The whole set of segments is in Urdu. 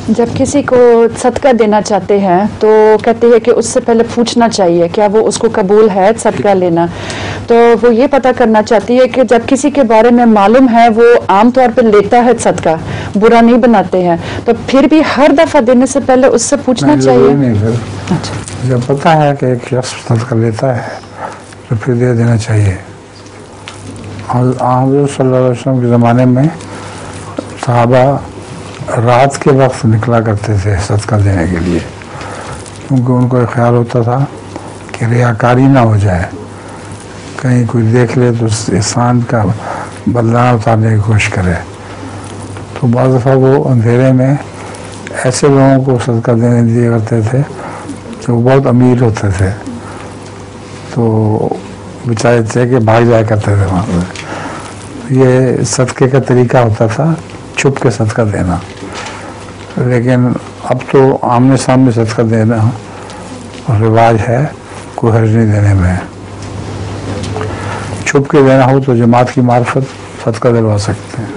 جب کسی کو صدقہ دینا چاہتے ہیں تو کہتے ہیں کہ اس سے پہلے پوچھنا چاہیے کیا وہ اس کو قبول ہے صدقہ لینا. تو وہ یہ پتہ کرنا چاہتی ہے کہ جب کسی کے بارے میں معلوم ہے وہ عام طور پہ لیتا ہے صدقہ, برا نہیں بناتے ہیں, تو پھر بھی ہر دفعہ دینے سے پہلے اس سے پوچھنا چاہیے. نہیں, پھر جب پتہ ہے کہ ایک شخص صدقہ لیتا ہے تو پھر دے دینا چاہیے. حضرت صلی اللہ علیہ وسلم کے زمانے میں صحابہ رات کے وقت نکلا کرتے تھے صدقہ دینے کے لیے, کیونکہ ان کو خیال ہوتا تھا کہ ریاکاری نہ ہو جائے, کہیں کوئی دیکھ لے تو اس احسان کا بدلہ اتارنے کی کوشش کرے. تو بعض دفعہ وہ اندھیرے میں ایسے لوگوں کو صدقہ دینے دیا کرتے تھے جو بہت امیر ہوتے تھے, تو بچارے تھے کہ بھاگ جایا کرتے تھے وہاں پہ. یہ صدقے کا طریقہ ہوتا تھا چھپ کے صدقہ دینا, لیکن اب تو آمنے سامنے صدقہ دینا رواج ہے, کوئی حرج نہیں دینے میں. چھپ کے دینا ہو تو جماعت کی معرفت صدقہ دلوا سکتے ہیں.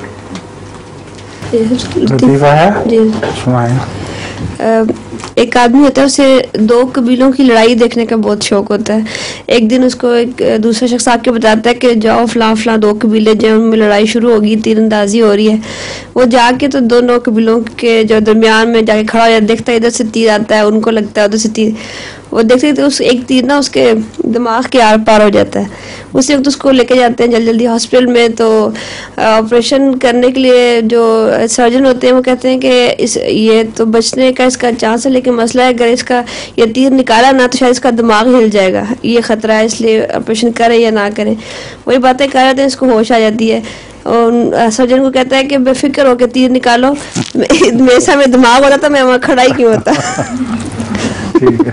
لطیفہ ہے, سنائیں. ایک آدمی ہوتا ہے, اسے دو قبیلوں کی لڑائی دیکھنے کا بہت شوق ہوتا ہے. ایک دن اس کو ایک دوسرا شخص آ کے بتاتا ہے کہ جاؤ فلاں فلاں دو قبیلے جو ان میں لڑائی شروع ہوگی, تیر اندازی ہو رہی ہے. وہ جا کے تو دونوں قبیلوں کے جو درمیان میں جا کے کھڑا ہو جاتا, دیکھتا ہے ادھر سے تیر آتا ہے, ان کو لگتا ہے ادھر سے تیر. وہ دیکھتے تو اس ایک تیر نا اس کے دماغ کے آر پار ہو جاتا ہے. اسی وقت اس کو لے کے جاتے ہیں جلدی ہاسپٹل میں. تو آپریشن کرنے کے لیے جو سرجن ہوتے ہیں وہ کہتے ہیں کہ یہ تو بچنے کا اس کا چانس ہے, لیکن مسئلہ ہے اگر اس کا یہ تیر نکالا نہ تو شاید اس کا دماغ ہل جائے گا, یہ خطرہ ہے, اس لیے آپریشن کریں یا نہ کریں. وہی باتیں کر رہے تھے, اس کو ہوش آ جاتی ہے اور سرجن کو کہتا ہے کہ بے فکر ہو کے تیر نکالو, میرے سامنے دماغ ہو رہا تھا, میں وہاں کھڑا ہی کیوں ہوتا. ٹھیک ہے.